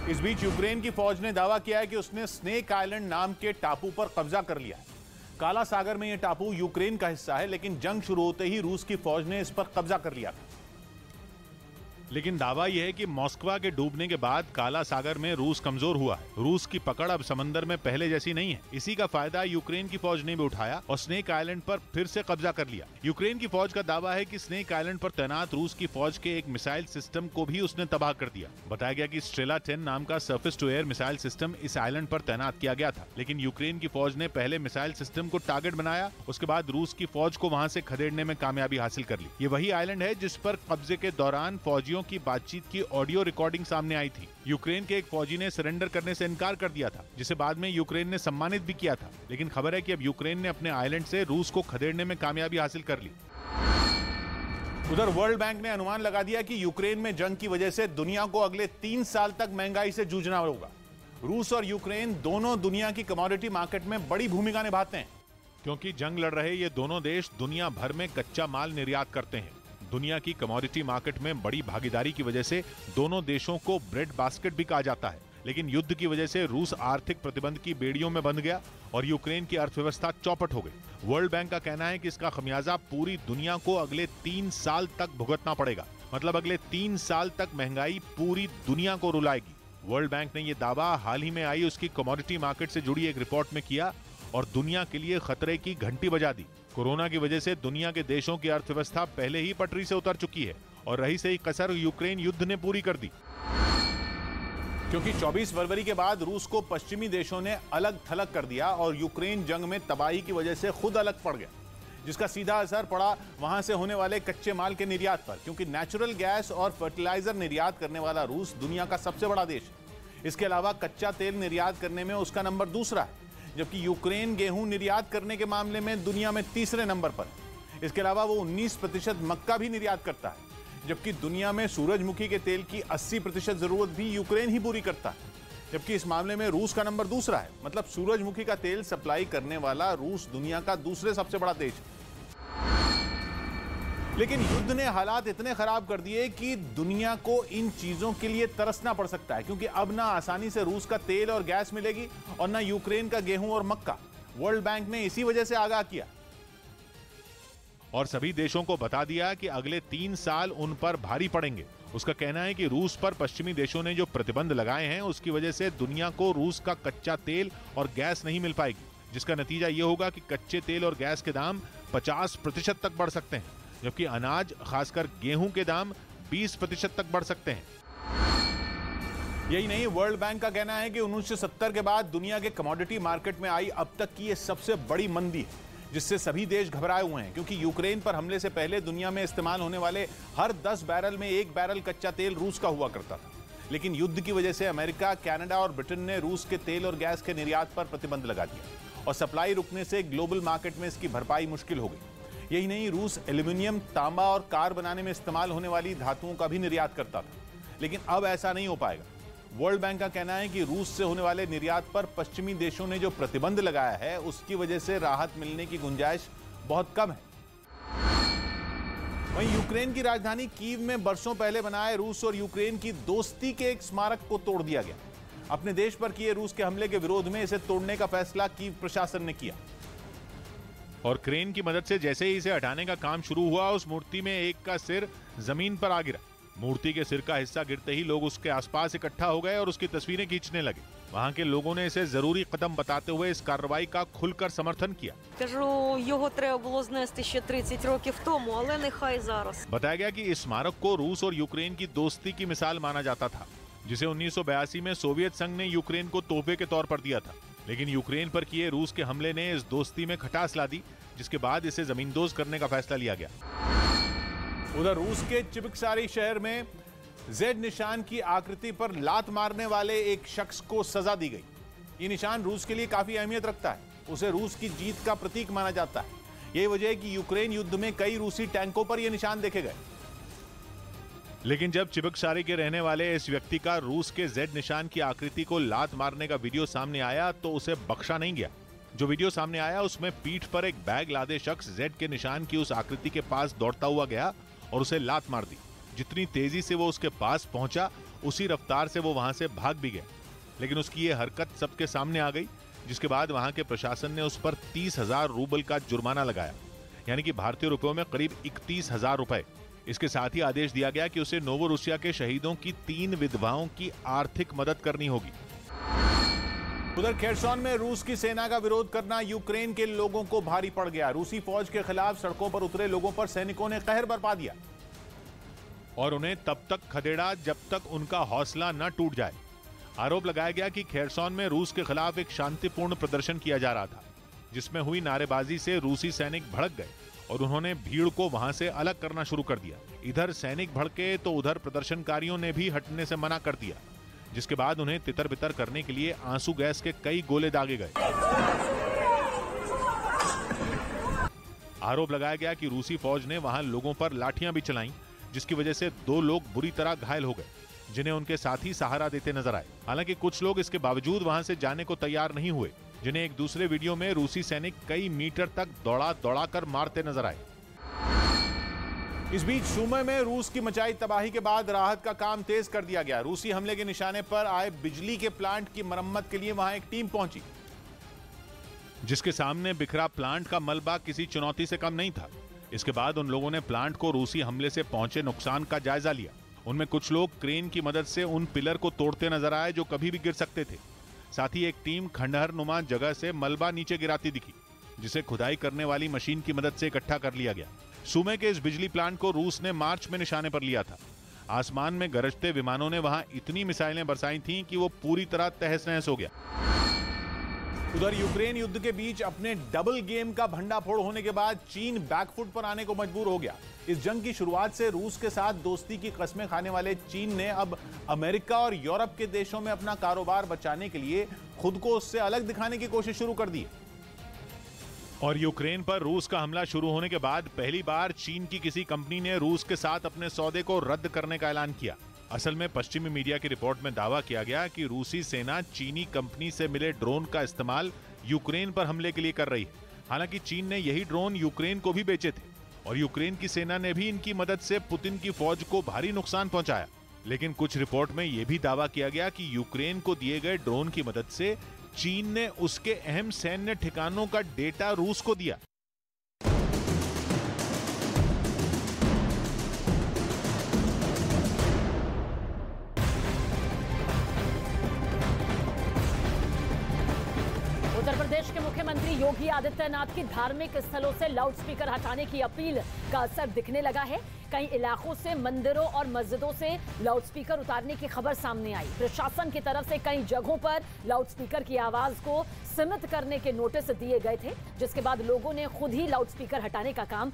इस बीच यूक्रेन की फौज ने दावा किया है कि उसने स्नेक आइलैंड नाम के टापू पर कब्जा कर लिया है। काला सागर में यह टापू यूक्रेन का हिस्सा है, लेकिन जंग शुरू होते ही रूस की फौज ने इस पर कब्जा कर लिया था। लेकिन दावा यह है कि मॉस्को के डूबने के बाद काला सागर में रूस कमजोर हुआ है। रूस की पकड़ अब समंदर में पहले जैसी नहीं है। इसी का फायदा यूक्रेन की फौज ने भी उठाया और स्नेक आइलैंड पर फिर से कब्जा कर लिया। यूक्रेन की फौज का दावा है कि स्नेक आइलैंड पर तैनात रूस की फौज के एक मिसाइल सिस्टम को भी उसने तबाह कर दिया। बताया गया कि स्ट्रेला 10 नाम का surface to air missile system इस आइलैंड पर तैनात किया गया था, लेकिन यूक्रेन की फौज ने पहले मिसाइल सिस्टम को टारगेट बनाया, उसके बाद रूस की फौज को वहां से खदेड़ने में कामयाबी हासिल कर ली। ये वही आइलैंड है जिस पर कब्जे के दौरान फौजियों की बातचीत की ऑडियो रिकॉर्डिंग सामने आई थी। यूक्रेन के एक फौजी ने सरेंडर करने से इनकार कर दिया था, जिसे बाद में यूक्रेन ने सम्मानित भी किया था। लेकिन खबर है कि अब यूक्रेन ने अपने आइलैंड से रूस को खदेड़ने में कामयाबी हासिल कर ली। उधर वर्ल्ड बैंक ने अनुमान लगा दिया कि यूक्रेन में जंग की वजह से दुनिया को अगले 3 साल तक महंगाई से जूझना होगा। रूस और यूक्रेन दोनों दुनिया की कमोडिटी मार्केट में बड़ी भूमिका निभाते हैं, क्योंकि जंग लड़ रहे ये दोनों देश दुनिया भर में कच्चा माल निर्यात करते हैं। दुनिया की कमोडिटी मार्केट में बड़ी भागीदारी की वजह से दोनों देशों को ब्रेड बास्केट भी कहा जाता है। लेकिन युद्ध की वजह से रूस आर्थिक प्रतिबंध की बेड़ियों में बंध गया और यूक्रेन की अर्थव्यवस्था चौपट हो गई। वर्ल्ड बैंक का कहना है कि इसका खमियाजा पूरी दुनिया को अगले 3 साल तक भुगतना पड़ेगा। मतलब अगले 3 साल तक महंगाई पूरी दुनिया को रुलाएगी। वर्ल्ड बैंक ने यह दावा हाल ही में आई उसकी कमोडिटी मार्केट से जुड़ी एक रिपोर्ट में किया और दुनिया के लिए खतरे की घंटी बजा दी। कोरोना की वजह से दुनिया के देशों की अर्थव्यवस्था पहले ही पटरी से उतर चुकी है और रही सही कसर यूक्रेन युद्ध ने पूरी कर दी, क्योंकि 24 फरवरी के बाद रूस को पश्चिमी देशों ने अलग थलग कर दिया और यूक्रेन जंग में तबाही की वजह से खुद अलग पड़ गया, जिसका सीधा असर पड़ा वहां से होने वाले कच्चे माल के निर्यात पर, क्योंकि नेचुरल गैस और फर्टिलाइजर निर्यात करने वाला रूस दुनिया का सबसे बड़ा देश है। इसके अलावा कच्चा तेल निर्यात करने में उसका नंबर दूसरा है, जबकि यूक्रेन गेहूं निर्यात करने के मामले में दुनिया में तीसरे नंबर पर है। इसके अलावा वो 19% मक्का भी निर्यात करता है, जबकि दुनिया में सूरजमुखी के तेल की 80% जरूरत भी यूक्रेन ही पूरी करता है। जबकि इस मामले में रूस का नंबर दूसरा है। मतलब सूरजमुखी का तेल सप्लाई करने वाला रूस दुनिया का दूसरे सबसे बड़ा देश है। लेकिन युद्ध ने हालात इतने खराब कर दिए कि दुनिया को इन चीजों के लिए तरसना पड़ सकता है, क्योंकि अब ना आसानी से रूस का तेल और गैस मिलेगी और ना यूक्रेन का गेहूं और मक्का। वर्ल्ड बैंक ने इसी वजह से आगाह किया और सभी देशों को बता दिया कि अगले 3 साल उन पर भारी पड़ेंगे। उसका कहना है कि रूस पर पश्चिमी देशों ने जो प्रतिबंध लगाए हैं उसकी वजह से दुनिया को रूस का कच्चा तेल और गैस नहीं मिल पाएगी, जिसका नतीजा यह होगा कि कच्चे तेल और गैस के दाम 50% तक बढ़ सकते हैं, जबकि अनाज खासकर गेहूं के दाम 20% तक बढ़ सकते हैं। यही नहीं, वर्ल्ड बैंक का कहना है कि 1970 के बाद दुनिया के कमोडिटी मार्केट में आई अब तक की यह सबसे बड़ी मंदी है, जिससे सभी देश घबराए हुए हैं, क्योंकि यूक्रेन पर हमले से पहले दुनिया में इस्तेमाल होने वाले हर 10 बैरल में 1 बैरल कच्चा तेल रूस का हुआ करता था। लेकिन युद्ध की वजह से अमेरिका, कनाडा और ब्रिटेन ने रूस के तेल और गैस के निर्यात पर प्रतिबंध लगा दिया और सप्लाई रुकने से ग्लोबल मार्केट में इसकी भरपाई मुश्किल हो गई। यही नहीं, रूस एल्यूमिनियम, तांबा और कार बनाने में इस्तेमाल होने वाली धातुओं का भी निर्यात करता था, लेकिन अब ऐसा नहीं हो पाएगा। वर्ल्ड बैंक का कहना है कि रूस से होने वाले निर्यात पर पश्चिमी देशों ने जो प्रतिबंध लगाया है उसकी वजह से राहत मिलने की गुंजाइश बहुत कम है। वहीं यूक्रेन की राजधानी कीव में बरसों पहले बनाए रूस और यूक्रेन की दोस्ती के एक स्मारक को तोड़ दिया गया। अपने देश पर किए रूस के हमले के विरोध में इसे तोड़ने का फैसला कीव प्रशासन ने किया और क्रेन की मदद से जैसे ही इसे हटाने का काम शुरू हुआ, उस मूर्ति में एक का सिर जमीन पर आ गिरा। मूर्ति के सिर का हिस्सा गिरते ही लोग उसके आसपास इकट्ठा हो गए और उसकी तस्वीरें खींचने लगे। वहां के लोगों ने इसे जरूरी कदम बताते हुए इस कार्रवाई का खुलकर समर्थन किया। बताया गया कि इस स्मारक को रूस और यूक्रेन की दोस्ती की मिसाल माना जाता था, जिसे 1982 में सोवियत संघ ने यूक्रेन को तोहफे के तौर पर दिया था। लेकिन यूक्रेन पर किए रूस के हमले ने इस दोस्ती में खटास ला दी, जिसके बाद इसे जमींदोज करने का फैसला लिया गया। उधर रूस के चिबिक्सारी शहर में जेड निशान की आकृति पर लात मारने वाले एक शख्स को सजा दी गई। ये निशान रूस के लिए काफी अहमियत रखता है। उसे रूस की जीत का प्रतीक माना जाता है। यही वजह है कि यूक्रेन युद्ध में कई रूसी टैंकों पर यह निशान देखे गए। लेकिन जब चिबिक्सारी के रहने वाले इस व्यक्ति का रूस के जेड निशान की आकृति को लात मारने का वीडियो सामने आया तो उसे बख्शा नहीं गया। जो वीडियो सामने आया उसमें पीठ पर एक बैग लादे शख्स जेड के निशान की उस आकृति के पास दौड़ता हुआ गया और उसे लात मार दी। जितनी तेजी से वो उसके पास पहुंचा, उसी रफ्तार से वो वहां से भाग भी गया। लेकिन उसकी ये हरकत सबके सामने आ गई, जिसके बाद वहां के प्रशासन ने उस पर 30,000 रूबल का जुर्माना लगाया, यानी कि भारतीय रुपयों में करीब 31,000 रुपए। इसके साथ ही आदेश दिया गया कि उसे नोवोरूसिया के शहीदों की 3 विधवाओं की आर्थिक मदद करनी होगी। उधर खेरसॉन में रूस की सेना का विरोध करना यूक्रेन के लोगों को भारी पड़ गया। रूसी फौज के खिलाफ सड़कों पर उतरे लोगों पर सैनिकों ने कहर बरपा दिया और उन्हें तब तक खदेड़ा जब तक उनका हौसला न टूट जाए। आरोप लगाया गया कि खेरसॉन में रूस के खिलाफ एक शांतिपूर्ण प्रदर्शन किया जा रहा था, जिसमें हुई नारेबाजी से रूसी सैनिक भड़क गए और उन्होंने भीड़ को वहां से अलग करना शुरू कर दिया। इधर सैनिक भड़के तो उधर प्रदर्शनकारियों ने भी हटने से मना कर दिया, जिसके बाद उन्हें तितर बितर करने के लिए आंसू गैस के कई गोले दागे गए। आरोप लगाया गया कि रूसी फौज ने वहां लोगों पर लाठियां भी चलाईं, जिसकी वजह से 2 लोग बुरी तरह घायल हो गए, जिन्हें उनके साथी सहारा देते नजर आए। हालांकि कुछ लोग इसके बावजूद वहां से जाने को तैयार नहीं हुए, जिन्हें एक दूसरे वीडियो में रूसी सैनिक कई मीटर तक दौड़ा कर मारते नजर आए। इस बीच सुमे में रूस की मचाई तबाही के बाद राहत का काम तेज कर दिया गया। रूसी हमले के निशाने पर आए बिजली के प्लांट की मरम्मत के लिए वहां एक टीम पहुंची, जिसके सामने बिखरा प्लांट का मलबा किसी चुनौती से कम नहीं था। इसके बाद उन लोगों ने प्लांट को रूसी हमले से पहुंचे नुकसान का जायजा लिया। उनमें कुछ लोग क्रेन की मदद से उन पिलर को तोड़ते नजर आए जो कभी भी गिर सकते थे। साथ ही एक टीम खंडहर नुमा जगह से मलबा नीचे गिराती दिखी, जिसे खुदाई करने वाली मशीन की मदद से इकट्ठा कर लिया गया। सुमे के इस बिजली प्लांट को रूस ने मार्च में निशाने पर लिया था। आसमान में गरजते विमानों ने वहां इतनी मिसाइलें बरसाई थीं कि वो पूरी तरह तहस नहस हो गया। उधर यूक्रेन युद्ध के बीच अपने डबल गेम का भंडाफोड़ होने के बाद चीन बैकफुट पर आने को मजबूर हो गया। इस जंग की शुरुआत से रूस के साथ दोस्ती की कस्में खाने वाले चीन ने अब अमेरिका और यूरोप के देशों में अपना कारोबार बचाने के लिए खुद को उससे अलग दिखाने की कोशिश शुरू कर दी है। और यूक्रेन पर रूस का हमला शुरू होने के बाद पहली बार चीन की किसी कंपनी ने रूस के साथ अपने सौदे को रद्द करने का ऐलान किया। असल में पश्चिमी मीडिया की रिपोर्ट में दावा किया गया कि रूसी सेना चीनी कंपनी से मिले ड्रोन का इस्तेमाल यूक्रेन पर हमले के लिए कर रही है। हालांकि चीन ने यही ड्रोन यूक्रेन को भी बेचे थे और यूक्रेन की सेना ने भी इनकी मदद से पुतिन की फौज को भारी नुकसान पहुंचाया। लेकिन कुछ रिपोर्ट में यह भी दावा किया गया कि यूक्रेन को दिए गए ड्रोन की मदद से चीन ने उसके अहम सैन्य ठिकानों का डेटा रूस को दिया। उत्तर प्रदेश के मुख्यमंत्री योगी आदित्यनाथ की धार्मिक स्थलों से लाउडस्पीकर हटाने की अपील का असर दिखने लगा है। कई इलाकों से मंदिरों और मस्जिदों से लाउडस्पीकर उतारने की खबर सामने आई। प्रशासन की तरफ से कई जगहों पर लाउडस्पीकर की आवाज को सीमित करने के नोटिस दिए गए थे, जिसके बाद लोगों ने खुद ही लाउडस्पीकर हटाने का काम